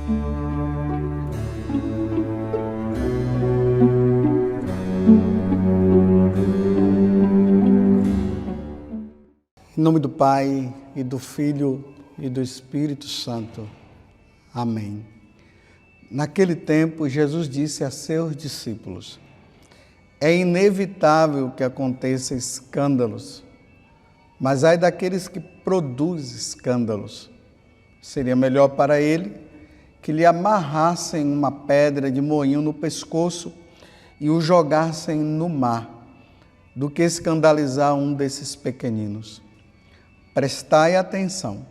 Em nome do Pai, e do Filho, e do Espírito Santo. Amém. Naquele tempo, Jesus disse a seus discípulos: é inevitável que aconteçam escândalos, mas ai daqueles que produzem escândalos. Seria melhor para ele que lhe amarrassem uma pedra de moinho no pescoço e o jogassem no mar, do que escandalizar um desses pequeninos. Prestai atenção.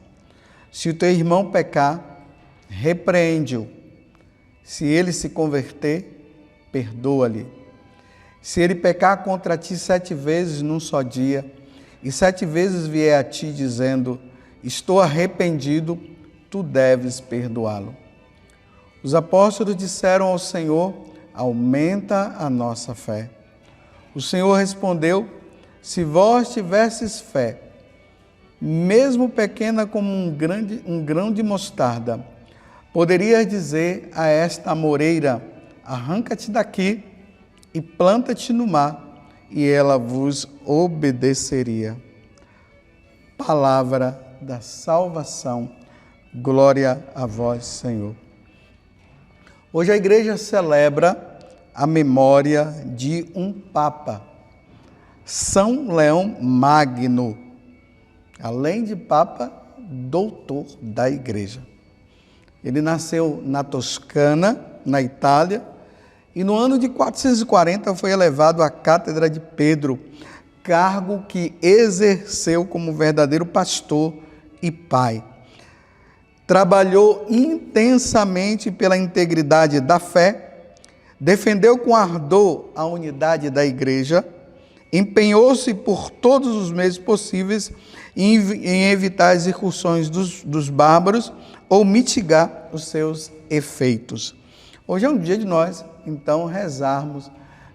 Se o teu irmão pecar, repreende-o. Se ele se converter, perdoa-lhe. Se ele pecar contra ti 7 vezes num só dia, e 7 vezes vier a ti dizendo: estou arrependido, tu deves perdoá-lo. Os apóstolos disseram ao Senhor: aumenta a nossa fé. O Senhor respondeu: se vós tivesses fé, mesmo pequena como um grão de mostarda, poderias dizer a esta amoreira: arranca-te daqui e planta-te no mar, e ela vos obedeceria. Palavra da salvação. Glória a vós, Senhor. Hoje a igreja celebra a memória de um Papa, São Leão Magno. Além de Papa, doutor da igreja. Ele nasceu na Toscana, na Itália, e no ano de 440 foi elevado à Cátedra de Pedro, cargo que exerceu como verdadeiro pastor e pai. Trabalhou intensamente pela integridade da fé, defendeu com ardor a unidade da igreja, empenhou-se por todos os meios possíveis em evitar as incursões dos bárbaros ou mitigar os seus efeitos. Hoje é um dia de nós, então, rezarmos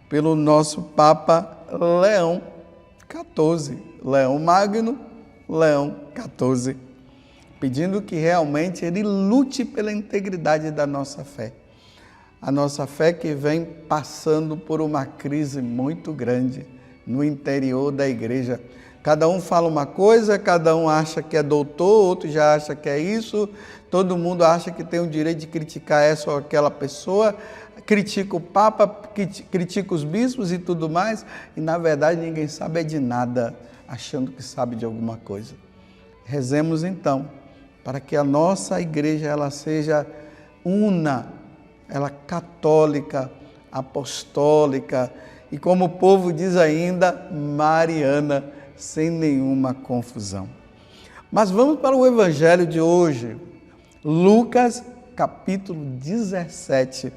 pelo nosso Papa Leão XIV, Leão Magno, Leão XIV, pedindo que realmente ele lute pela integridade da nossa fé. A nossa fé que vem passando por uma crise muito grande no interior da igreja. Cada um fala uma coisa, cada um acha que é doutor, outro já acha que é isso, todo mundo acha que tem o direito de criticar essa ou aquela pessoa, critica o Papa, critica os bispos e tudo mais, e na verdade ninguém sabe de nada, achando que sabe de alguma coisa. Rezemos então, para que a nossa igreja ela seja una, ela católica, apostólica, e como o povo diz ainda, mariana, sem nenhuma confusão. Mas vamos para o evangelho de hoje, Lucas capítulo 17,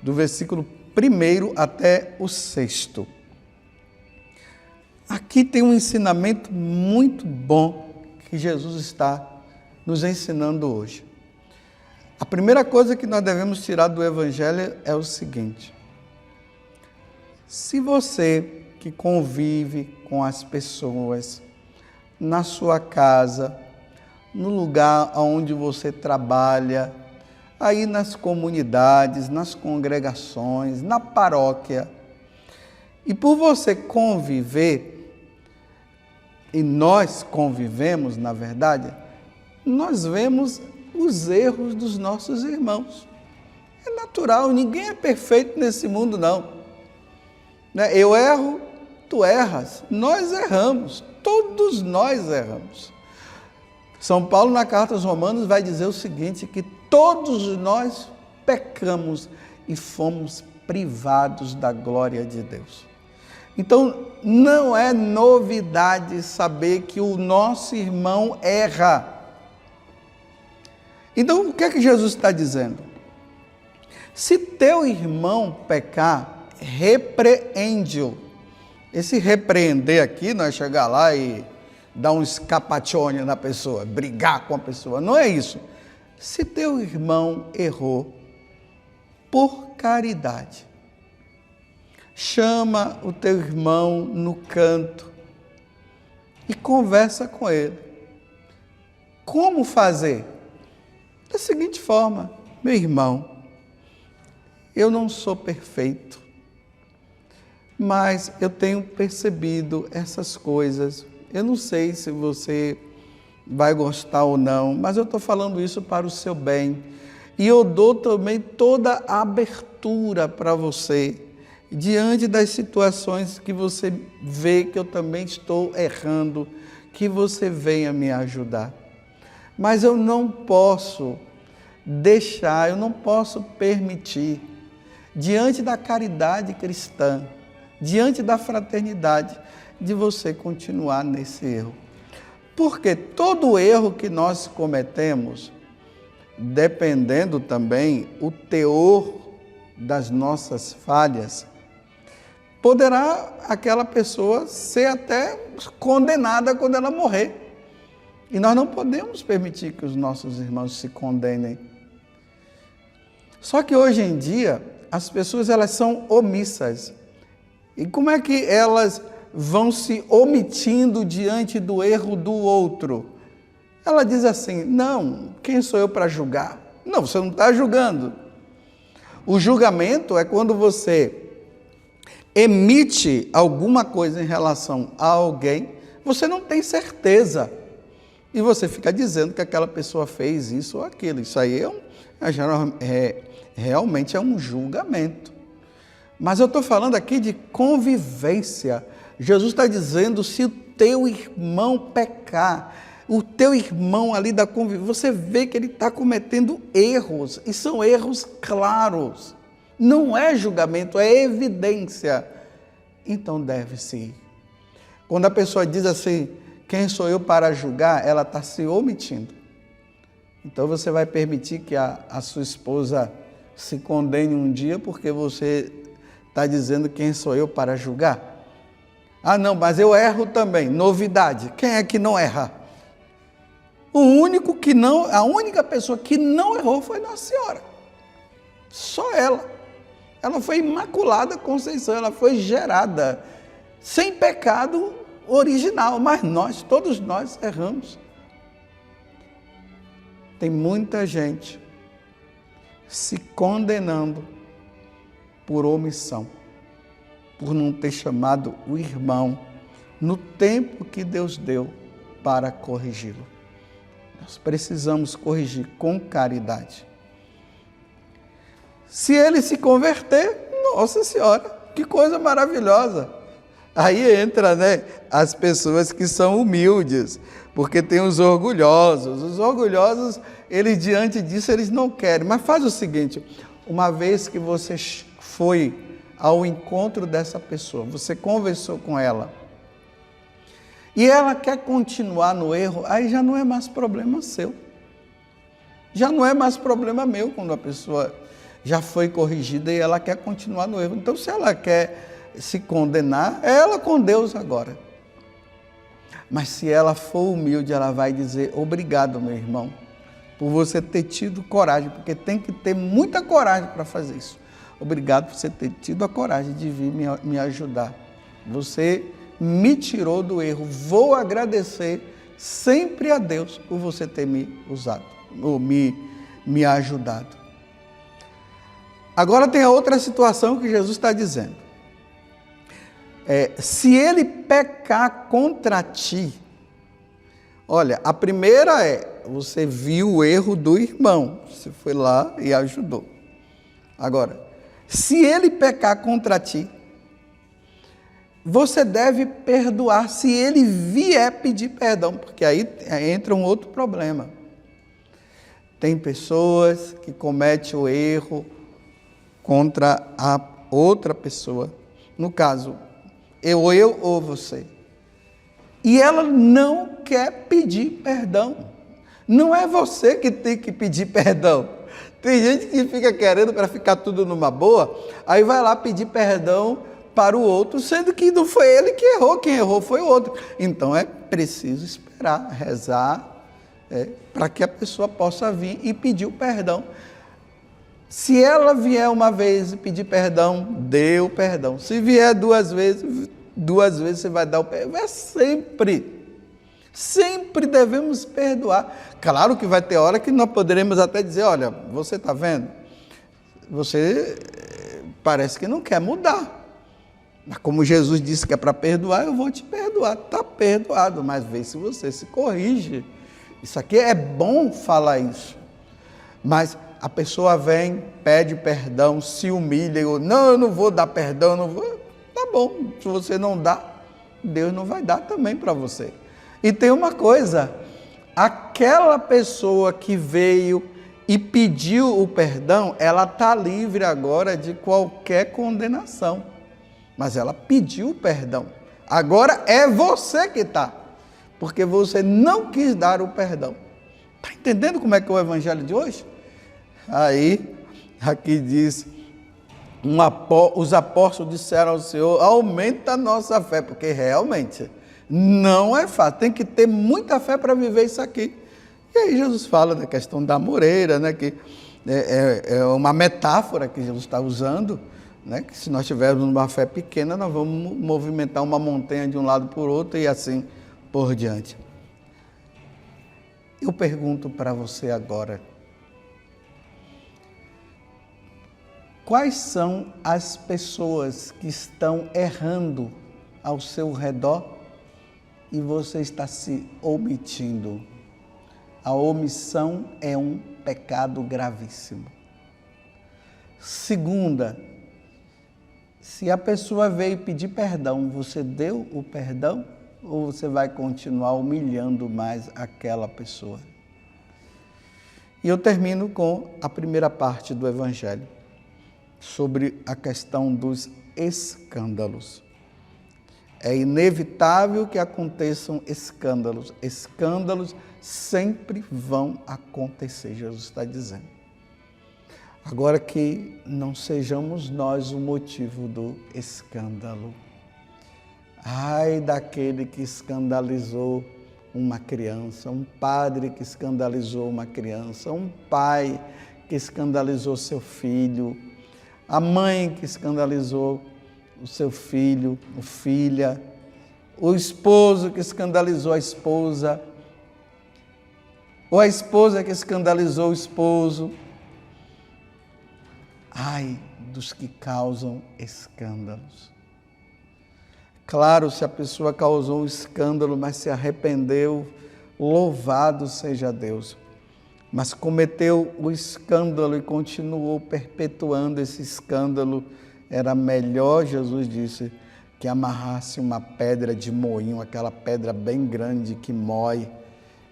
do versículo 1 até o 6º. Aqui tem um ensinamento muito bom que Jesus está nos ensinando hoje. A primeira coisa que nós devemos tirar do evangelho é o seguinte: se você que convive com as pessoas na sua casa, no lugar onde você trabalha, aí nas comunidades, nas congregações, na paróquia, e por você conviver, e nós convivemos, na verdade, nós vemos os erros dos nossos irmãos. É natural, ninguém é perfeito nesse mundo, não. Eu erro, tu erras, nós erramos, todos nós erramos. São Paulo, na carta aos Romanos, vai dizer o seguinte, que todos nós pecamos e fomos privados da glória de Deus. Então, não é novidade saber que o nosso irmão erra. Então, o que é que Jesus está dizendo? Se teu irmão pecar, repreende-o. Esse repreender aqui não é chegar lá e dar um escapachone na pessoa, brigar com a pessoa, não é isso. Se teu irmão errou, por caridade, chama o teu irmão no canto e conversa com ele. Como fazer? Da seguinte forma: Meu irmão, eu não sou perfeito, mas eu tenho percebido essas coisas. Eu não sei se você vai gostar ou não, mas eu estou falando isso para o seu bem. E eu dou também toda a abertura para você, diante das situações que você vê que eu também estou errando, que você venha me ajudar. Mas eu não posso deixar, eu não posso permitir, diante da caridade cristã, diante da fraternidade, de você continuar nesse erro. Porque todo erro que nós cometemos, dependendo também o teor das nossas falhas, poderá aquela pessoa ser até condenada quando ela morrer. E nós não podemos permitir que os nossos irmãos se condenem. Só que hoje em dia, as pessoas elas são omissas. E como é que elas vão se omitindo diante do erro do outro? Ela diz assim: não, quem sou eu para julgar? Não, você não está julgando. O julgamento é quando você emite alguma coisa em relação a alguém, você não tem certeza. E você fica dizendo que aquela pessoa fez isso ou aquilo. Isso aí realmente é um julgamento. Mas eu estou falando aqui de convivência. Jesus está dizendo, se o teu irmão pecar, o teu irmão ali da convivência, você vê que ele está cometendo erros, e são erros claros. Não é julgamento, é evidência. Então deve-se ir. Quando a pessoa diz assim, quem sou eu para julgar? Ela está se omitindo. Então você vai permitir que a sua esposa se condene um dia porque você está dizendo quem sou eu para julgar? Ah, não, mas eu erro também. Novidade, quem é que não erra? A única pessoa que não errou foi Nossa Senhora. Só ela. Ela foi imaculada Conceição, ela foi gerada sem pecado original, mas todos nós erramos. Tem muita gente se condenando por omissão, por não ter chamado o irmão no tempo que Deus deu para corrigi-lo. Nós precisamos corrigir com caridade. Se ele se converter, Nossa Senhora, que coisa maravilhosa. Aí entra, as pessoas que são humildes, porque tem os orgulhosos. Os orgulhosos, eles diante disso, eles não querem. Mas faz o seguinte, uma vez que você foi ao encontro dessa pessoa, você conversou com ela, e ela quer continuar no erro, aí já não é mais problema seu. Já não é mais problema meu quando a pessoa já foi corrigida e ela quer continuar no erro. Então, se ela quer se condenar, é ela com Deus agora. Mas se ela for humilde, ela vai dizer, obrigado, meu irmão, por você ter tido coragem, porque tem que ter muita coragem para fazer isso. Obrigado por você ter tido a coragem de vir me ajudar. Você me tirou do erro. Vou agradecer sempre a Deus por você ter me usado, ou me ajudado. Agora tem a outra situação que Jesus está dizendo. Se ele pecar contra ti, olha, a primeira você viu o erro do irmão, você foi lá e ajudou. Agora, se ele pecar contra ti, você deve perdoar se ele vier pedir perdão, porque aí entra um outro problema. Tem pessoas que cometem o erro contra a outra pessoa, no caso, eu ou você, e ela não quer pedir perdão. Não é você que tem que pedir perdão. Tem gente que fica querendo para ficar tudo numa boa, aí vai lá pedir perdão para o outro, sendo que não foi ele que errou, quem errou foi o outro. Então é preciso esperar, rezar, para que a pessoa possa vir e pedir o perdão. Se ela vier uma vez e pedir perdão, dê o perdão. Se vier duas vezes você vai dar o perdão. É sempre. Sempre devemos perdoar. Claro que vai ter hora que nós poderemos até dizer, olha, você está vendo? Você parece que não quer mudar. Mas como Jesus disse que é para perdoar, eu vou te perdoar. Está perdoado, mas vê se você se corrige. Isso aqui é bom falar isso. Mas a pessoa vem, pede perdão, se humilha, eu não vou dar perdão, eu não vou. Tá bom, se você não dá, Deus não vai dar também para você. E tem uma coisa, aquela pessoa que veio e pediu o perdão, ela está livre agora de qualquer condenação. Mas ela pediu o perdão. Agora é você que está, porque você não quis dar o perdão. Está entendendo como é que é o evangelho de hoje? Aí, aqui diz, os apóstolos disseram ao Senhor, aumenta a nossa fé, porque realmente não é fácil, tem que ter muita fé para viver isso aqui. E aí Jesus fala da questão da amoreira, né, que é uma metáfora que Jesus está usando, né, que se nós tivermos uma fé pequena, nós vamos movimentar uma montanha de um lado para o outro e assim por diante. Eu pergunto para você agora, quais são as pessoas que estão errando ao seu redor e você está se omitindo? A omissão é um pecado gravíssimo. Segunda, se a pessoa veio pedir perdão, você deu o perdão ou você vai continuar humilhando mais aquela pessoa? E eu termino com a primeira parte do Evangelho, sobre a questão dos escândalos. É inevitável que aconteçam escândalos. Escândalos sempre vão acontecer, Jesus está dizendo. Agora que não sejamos nós o motivo do escândalo. Ai daquele que escandalizou uma criança, um padre que escandalizou uma criança, um pai que escandalizou seu filho, a mãe que escandalizou o seu filho, ou filha, o esposo que escandalizou a esposa, ou a esposa que escandalizou o esposo. Ai dos que causam escândalos. Claro, se a pessoa causou um escândalo, mas se arrependeu, louvado seja Deus. Mas cometeu o escândalo e continuou perpetuando esse escândalo, era melhor, Jesus disse, que amarrasse uma pedra de moinho, aquela pedra bem grande que mói,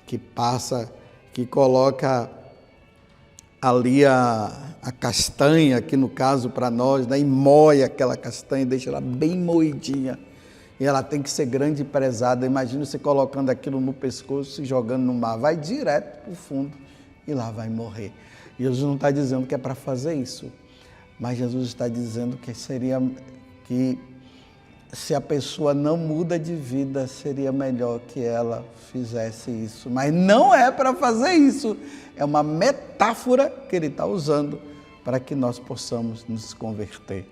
que passa, que coloca ali a castanha, aqui no caso para nós, né, e moe aquela castanha, deixa ela bem moidinha. E ela tem que ser grande e pesada. Imagina você colocando aquilo no pescoço e jogando no mar. Vai direto para o fundo e lá vai morrer. E Jesus não está dizendo que é para fazer isso. Mas Jesus está dizendo que se a pessoa não muda de vida, seria melhor que ela fizesse isso. Mas não é para fazer isso. É uma metáfora que ele está usando para que nós possamos nos converter.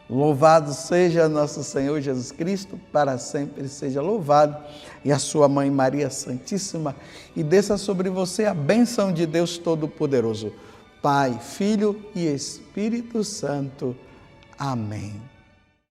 Louvado seja nosso Senhor Jesus Cristo, para sempre seja louvado, e a sua mãe Maria Santíssima, e desça sobre você a bênção de Deus Todo-Poderoso, Pai, Filho e Espírito Santo. Amém.